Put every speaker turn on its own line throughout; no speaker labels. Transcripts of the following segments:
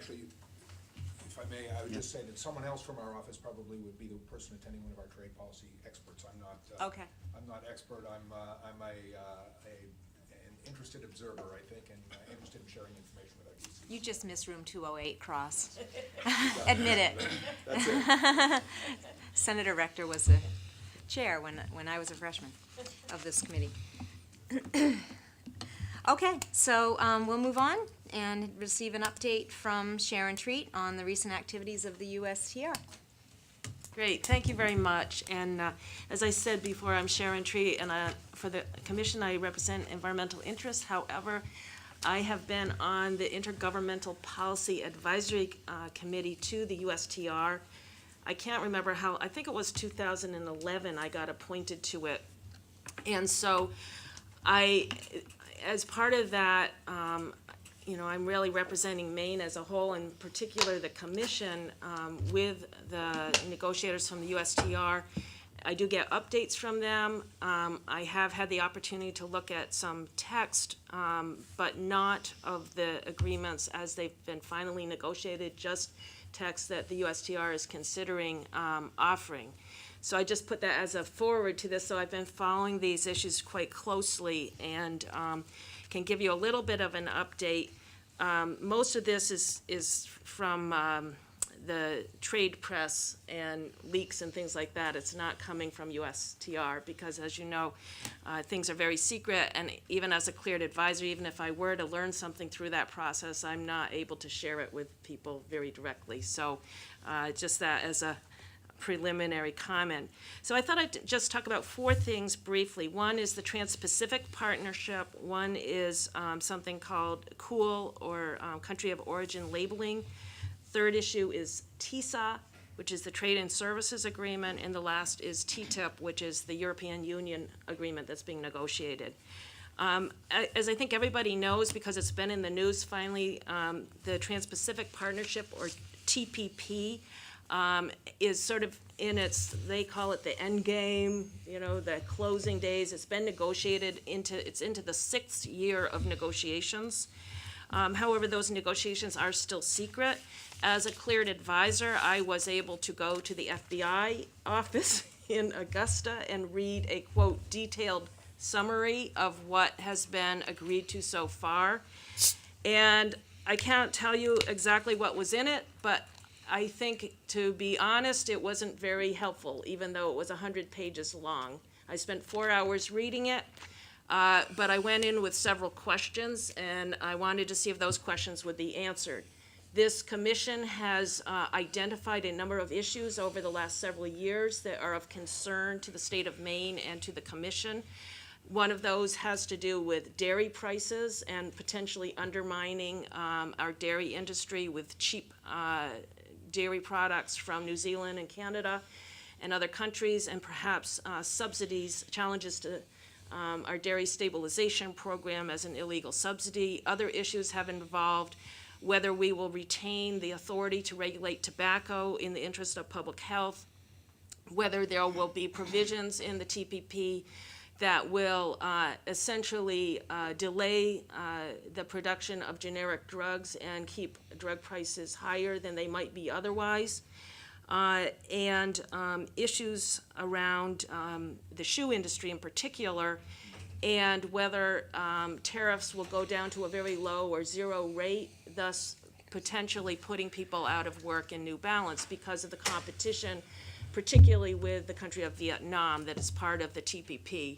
actually, if I may, I would just say that someone else from our office probably would be the person attending one of our trade policy experts. I'm not.
Okay.
I'm not expert. I'm an interested observer, I think, and interested in sharing information with our DCs.
You just missed room 208, Cross. Admit it.
That's it.
Senator Rector was the chair when I was a freshman of this committee. Okay, so we'll move on and receive an update from Sharon Treat on the recent activities of the USTR.
Great, thank you very much. And as I said before, I'm Sharon Tree, and for the commission I represent environmental interests. However, I have been on the Intergovernmental Policy Advisory Committee to the USTR. I can't remember how, I think it was 2011 I got appointed to it. And so as part of that, I'm really representing Maine as a whole, in particular the commission with the negotiators from the USTR. I do get updates from them. I have had the opportunity to look at some text, but not of the agreements as they've been finally negotiated, just text that the USTR is considering offering. So I just put that as a forward to this. So I've been following these issues quite closely and can give you a little bit of an update. Most of this is from the trade press and leaks and things like that. It's not coming from USTR because, as you know, things are very secret, and even as a cleared advisor, even if I were to learn something through that process, I'm not able to share it with people very directly. So just that as a preliminary comment. So I thought I'd just talk about four things briefly. One is the Trans-Pacific Partnership. One is something called COOL, or Country of Origin Labeling. Third issue is TISA, which is the Trade and Services Agreement, and the last is TTIP, which is the European Union agreement that's being negotiated. As I think everybody knows, because it's been in the news finally, the Trans-Pacific Partnership, or TPP, is sort of in they call it the end game, the closing days. It's been negotiated it's into the 6th year of negotiations. However, those negotiations are still secret. As a cleared advisor, I was able to go to the FBI office in Augusta and read a, quote, detailed summary of what has been agreed to so far. And I can't tell you exactly what was in it, but I think, to be honest, it wasn't very helpful, even though it was 100 pages long. I spent 4 hours reading it, but I went in with several questions, and I wanted to see if those questions would be answered. This commission has identified a number of issues over the last several years that are of concern to the state of Maine and to the commission. One of those has to do with dairy prices and potentially undermining our dairy industry with cheap dairy products from New Zealand and Canada and other countries, and perhaps subsidies, challenges to our dairy stabilization program as an illegal subsidy. Other issues have involved whether we will retain the authority to regulate tobacco in the interest of public health, whether there will be provisions in the TPP that will essentially delay the production of generic drugs and keep drug prices higher than they might be otherwise, and issues around the shoe industry in particular, and whether tariffs will go down to a very low or zero rate, thus potentially putting people out of work in New Balance because of the competition, particularly with the country of Vietnam that is part of the TPP.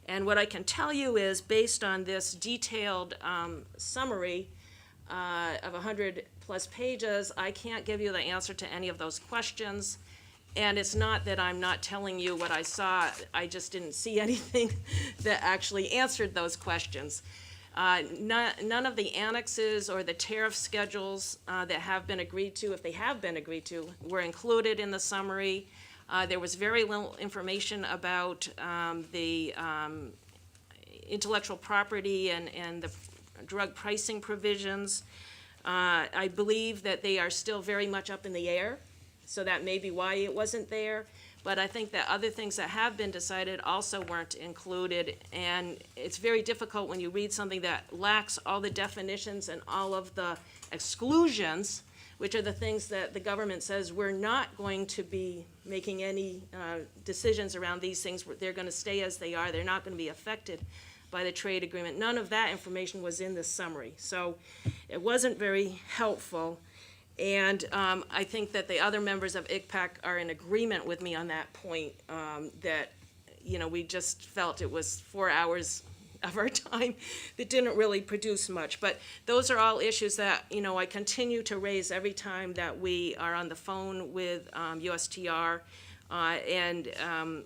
And what I can tell you is, based on this detailed summary of 100 plus pages, I can't give you the answer to any of those questions. And it's not that I'm not telling you what I saw, I just didn't see anything that actually answered those questions. None of the annexes or the tariff schedules that have been agreed to, if they have been agreed to, were included in the summary. There was very little information about the intellectual property and the drug pricing provisions. I believe that they are still very much up in the air, so that may be why it wasn't there. But I think that other things that have been decided also weren't included, and it's very difficult when you read something that lacks all the definitions and all of the exclusions, which are the things that the government says we're not going to be making any decisions around these things. They're going to stay as they are. They're not going to be affected by the trade agreement. None of that information was in this summary, so it wasn't very helpful. And I think that the other members of ICPAC are in agreement with me on that point, that, we just felt it was 4 hours of our time that didn't really produce much. But those are all issues that, I continue to raise every time that we are on the phone with USTR. And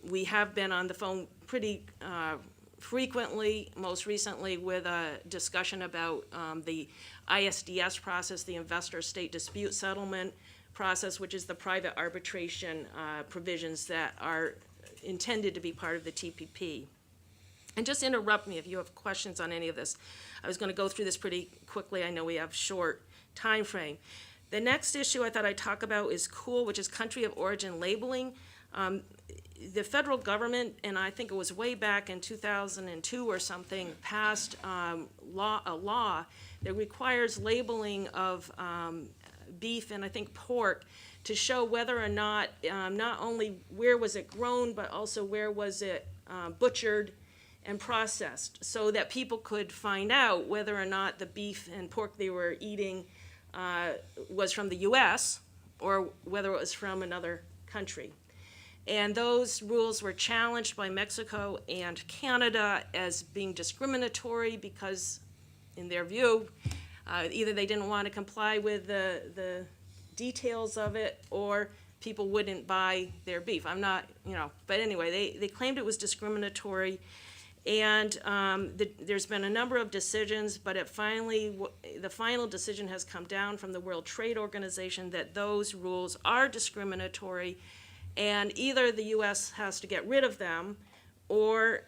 we have been on the phone pretty frequently, most recently with a discussion about the ISDS process, the Investor State Dispute Settlement process, which is the private arbitration provisions that are intended to be part of the TPP. And just interrupt me if you have questions on any of this. I was going to go through this pretty quickly. I know we have short time frame. The next issue I thought I'd talk about is COOL, which is country of origin labeling. The federal government, and I think it was way back in 2002 or something, passed a law that requires labeling of beef and I think pork to show whether or not only where was it grown, but also where was it butchered and processed, so that people could find out whether or not the beef and pork they were eating was from the U.S. or whether it was from another country. And those rules were challenged by Mexico and Canada as being discriminatory because, in their view, either they didn't want to comply with the details of it, or people wouldn't buy their beef. I'm not, but anyway, they claimed it was discriminatory. And there's been a number of decisions, but the final decision has come down from the World Trade Organization that those rules are discriminatory, and either the U.S. has to get rid of them, or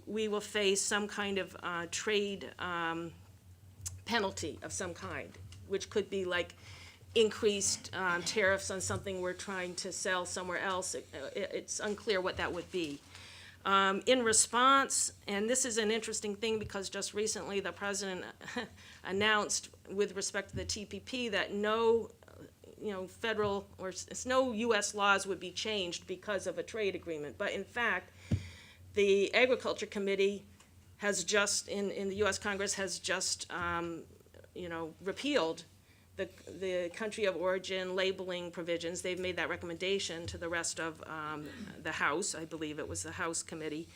we will face some kind of trade penalty of some kind, which could be like increased tariffs on something we're trying to sell somewhere else. It's unclear what that would be. In response, and this is an interesting thing because just recently the president announced with respect to the TPP that no federal or no U.S. laws would be changed because of a trade agreement. But in fact, the Agriculture Committee has just, in the U.S. Congress, has just, repealed the country of origin labeling provisions. They've made that recommendation to the rest of the House. I believe it was the House Committee.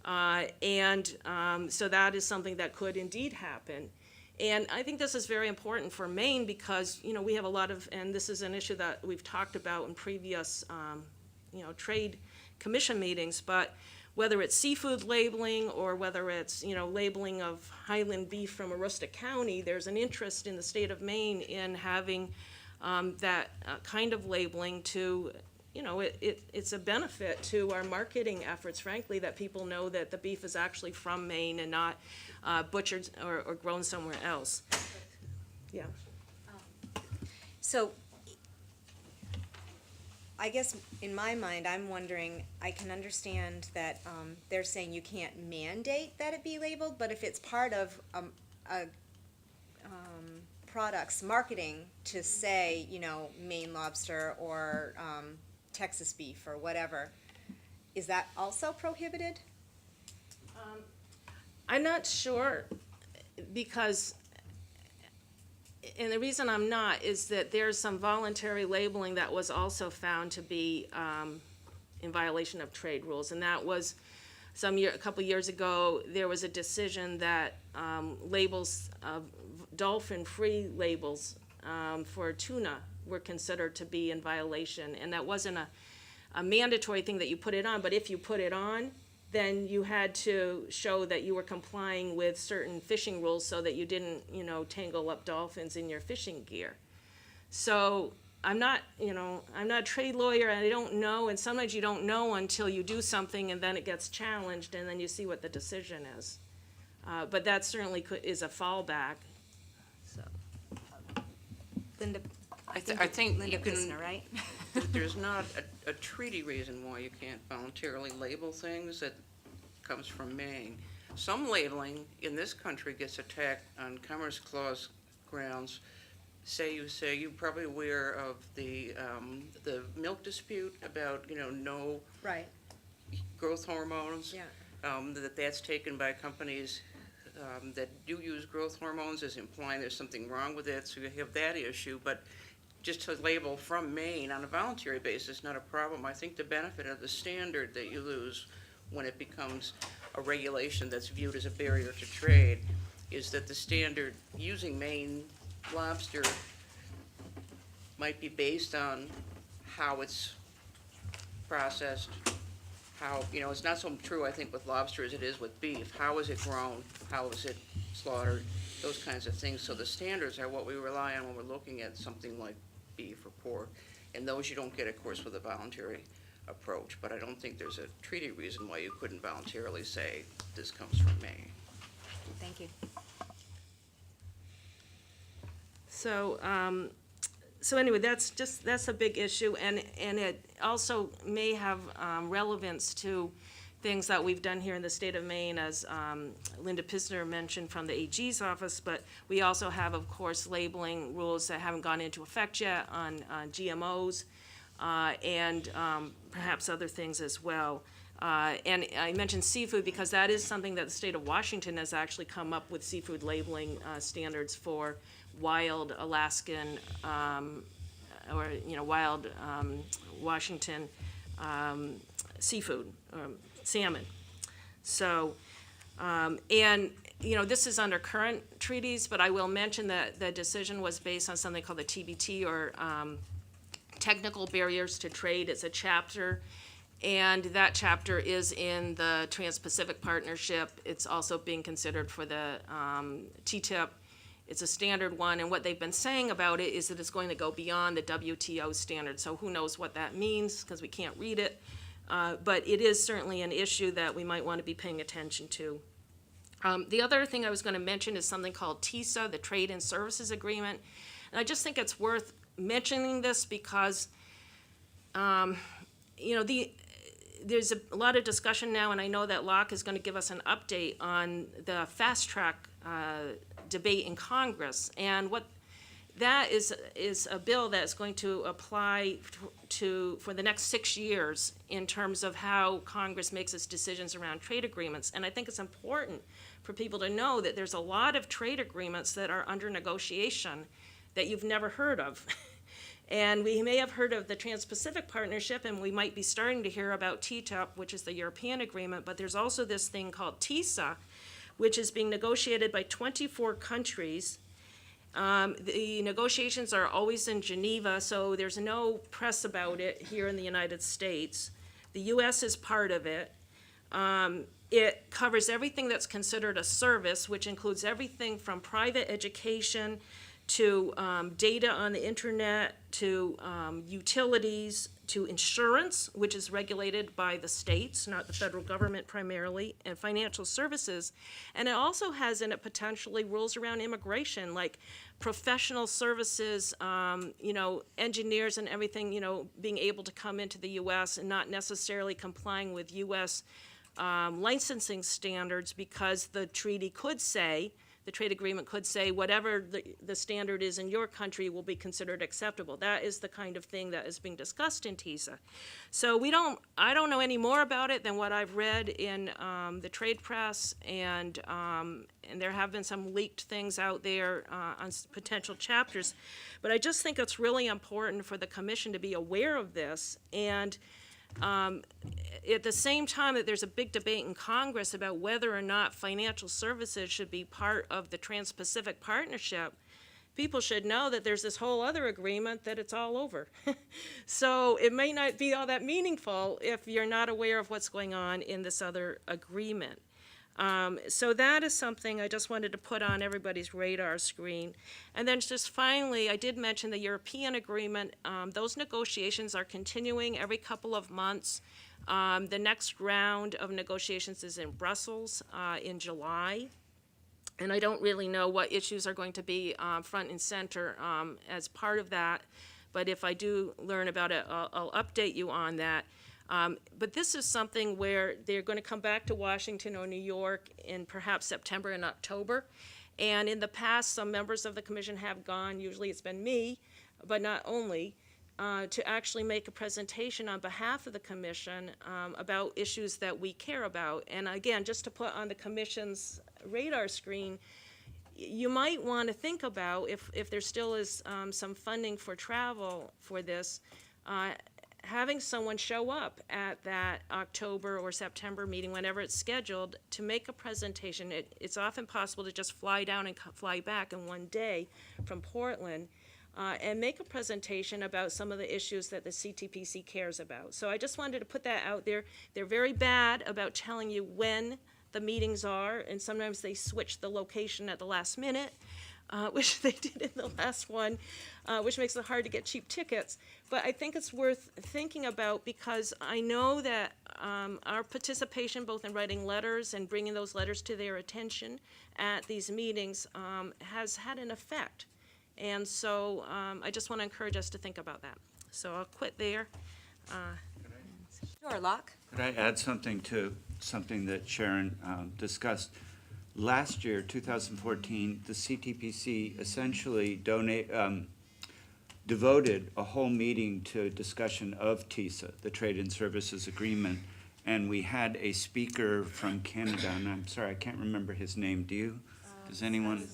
So that is something that could indeed happen. And I think this is very important for Maine because, we have a lot of, and this is an issue that we've talked about in previous, trade commission meetings, but whether it's seafood labeling or whether it's, labeling of Highland beef from Aroostook County, there's an interest in the state of Maine in having that kind of labeling to, it's a benefit to our marketing efforts, frankly, that people know that the beef is actually from Maine and not butchered or grown somewhere else. Yeah.
So, I guess in my mind, I'm wondering, I can understand that they're saying you can't mandate that it be labeled, but if it's part of a product's marketing to say, Maine lobster or Texas beef or whatever, is that also prohibited?
I'm not sure because, and the reason I'm not is that there's some voluntary labeling that was also found to be in violation of trade rules, and that was a couple years ago. There was a decision that labels, dolphin-free labels for tuna were considered to be in violation, and that wasn't a mandatory thing that you put it on, but if you put it on, then you had to show that you were complying with certain fishing rules so that you didn't, tangle up dolphins in your fishing gear. So I'm not a trade lawyer, and I don't know, and sometimes you don't know until you do something and then it gets challenged and then you see what the decision is. But that certainly is a fallback. So.
Linda,
I think
Linda
you can,
Pisner, right?
there's not a treaty reason why you can't voluntarily label things that comes from Maine. Some labeling in this country gets attacked on Commerce Clause grounds. You're probably aware of the milk dispute about, no
Right,
growth hormones.
yeah.
That's taken by companies that do use growth hormones as implying there's something wrong with it, so you have that issue. But just to label from Maine on a voluntary basis, not a problem. I think the benefit of the standard that you lose when it becomes a regulation that's viewed as a barrier to trade is that the standard using Maine lobster might be based on how it's processed, how, it's not so true, I think, with lobster as it is with beef. How is it grown? How is it slaughtered? Those kinds of things. So the standards are what we rely on when we're looking at something like beef or pork. And those you don't get, of course, with a voluntary approach. But I don't think there's a treaty reason why you couldn't voluntarily say this comes from Maine.
Thank you.
So, so anyway, that's a big issue, and it also may have relevance to things that we've done here in the state of Maine, as Linda Pisner mentioned from the AG's office, but we also have, of course, labeling rules that haven't gone into effect yet on GMOs, and perhaps other things as well. And I mentioned seafood because that is something that the state of Washington has actually come up with seafood labeling standards for wild Alaskan wild Washington seafood, salmon. So, and this is under current treaties, but I will mention that the decision was based on something called the TBT, or technical barriers to trade. It's a chapter, and that chapter is in the Trans-Pacific Partnership. It's also being considered for the TTIP. It's a standard one, and what they've been saying about it is that it's going to go beyond the WTO standard. So who knows what that means, because we can't read it. But it is certainly an issue that we might want to be paying attention to. The other thing I was going to mention is something called TISA, the Trade and Services Agreement. And I just think it's worth mentioning this because, there's a lot of discussion now, and I know that Locke is going to give us an update on the fast track debate in Congress. And what that is a bill that's going to apply for the next 6 years in terms of how Congress makes its decisions around trade agreements. And I think it's important for people to know that there's a lot of trade agreements that are under negotiation that you've never heard of. And we may have heard of the Trans-Pacific Partnership, and we might be starting to hear about TTIP, which is the European agreement, but there's also this thing called TISA, which is being negotiated by 24 countries. The negotiations are always in Geneva, so there's no press about it here in the United States. The U.S. is part of it. It covers everything that's considered a service, which includes everything from private education to data on the internet, to utilities, to insurance, which is regulated by the states, not the federal government primarily, and financial services. And it also has in it potentially rules around immigration, like professional services, engineers and everything, being able to come into the U.S. and not necessarily complying with U.S. Licensing standards, because the treaty could say, the trade agreement could say whatever the standard is in your country will be considered acceptable. That is the kind of thing that is being discussed in TISA. So I don't know any more about it than what I've read in the trade press, and there have been some leaked things out there on potential chapters. But I just think it's really important for the Commission to be aware of this, and at the same time that there's a big debate in Congress about whether or not financial services should be part of the Trans-Pacific Partnership, people should know that there's this whole other agreement that it's all over. So it may not be all that meaningful if you're not aware of what's going on in this other agreement. So that is something I just wanted to put on everybody's radar screen. And then just finally, I did mention the European agreement. Those negotiations are continuing every couple of months. The next round of negotiations is in Brussels in July. And I don't really know what issues are going to be front and center as part of that. but if I do learn about it, I'll update you on that. But this is something where they're going to come back to Washington or New York in perhaps September and October. And in the past, some members of the commission have gone, usually it's been me, but not only, to actually make a presentation on behalf of the commission about issues that we care about. And again, just to put on the commission's radar screen, you might want to think about, if there still is some funding for travel for this, having someone show up at that October or September meeting, whenever it's scheduled, to make a presentation. It's often possible to just fly down and fly back in one day from Portland, and make a presentation about some of the issues that the CTPC cares about. So I just wanted to put that out there. They're very bad about telling you when the meetings are, and sometimes they switch the location at the last minute, which they did in the last one, which makes it hard to get cheap tickets. But I think it's worth thinking about, because I know that our participation, both in writing letters and bringing those letters to their attention at these meetings, has had an effect. And so I just want to encourage us to think about that. So I'll quit there.
Sure, Locke?
Could I add something to something that Sharon discussed? Last year, 2014, the CTPC essentially devoted a whole meeting to discussion of TISA, the Trade and Services Agreement, and we had a speaker from Canada, and I'm sorry, I can't remember his name. Do you? Does anyone?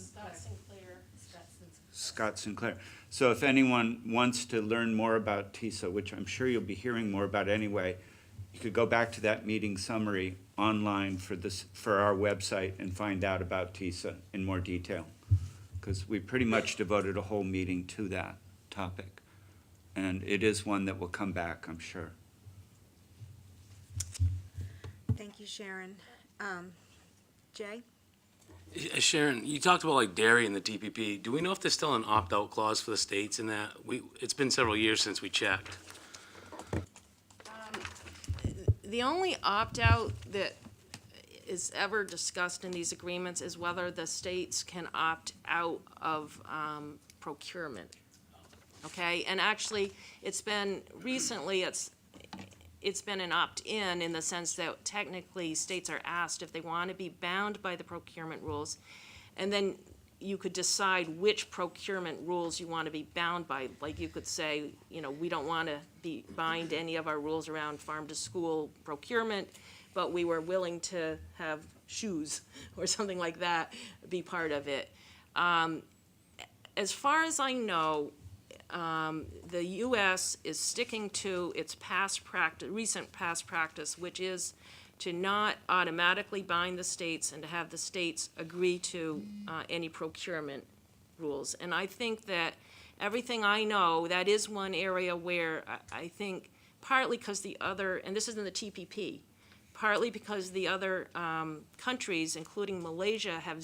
Scott Sinclair. So if anyone wants to learn more about TISA, which I'm sure you'll be hearing more about anyway, you could go back to that meeting summary online for our website and find out about TISA in more detail, because we pretty much devoted a whole meeting to that topic, and it is one that will come back, I'm sure.
Thank you, Sharon. Jay?
Sharon, you talked about like dairy and the TPP. Do we know if there's still an opt-out clause for the states in that? It's been several years since we checked.
The only opt-out that is ever discussed in these agreements is whether the states can opt out of procurement. Okay, and actually, it's been an opt-in in the sense that technically states are asked if they want to be bound by the procurement rules, and then you could decide which procurement rules you want to be bound by. Like you could say, we don't want to bind any of our rules around farm-to-school procurement, but we were willing to have shoes or something like that be part of it. As far as I know, the U.S. is sticking to its recent past practice, which is to not automatically bind the states and to have the states agree to any procurement rules. And I think that everything I know, that is one area where I think partly because and this is in the TPP, partly because the other countries, including Malaysia, have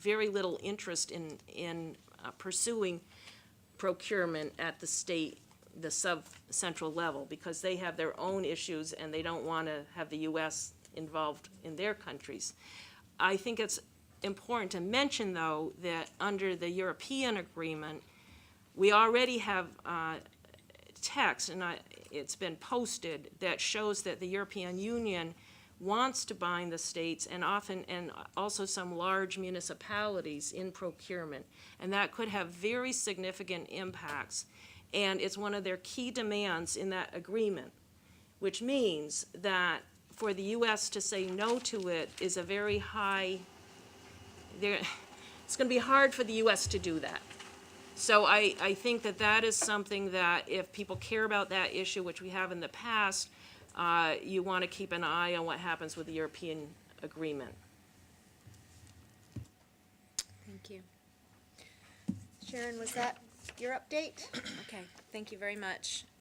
very little interest in pursuing procurement at the sub-central level, because they have their own issues and they don't want to have the U.S. involved in their countries. I think it's important to mention, though, that under the European agreement, we already have text, and it's been posted, that shows that the European Union wants to bind the states and also some large municipalities in procurement. And that could have very significant impacts. And it's one of their key demands in that agreement, which means that for the U.S. to say no to it is a very high, it's going to be hard for the U.S. to do that. So I think that is something that if people care about that issue, which we have in the past, you want to keep an eye on what happens with the European agreement.
Thank you. Sharon, was that your update? Okay, thank you very much.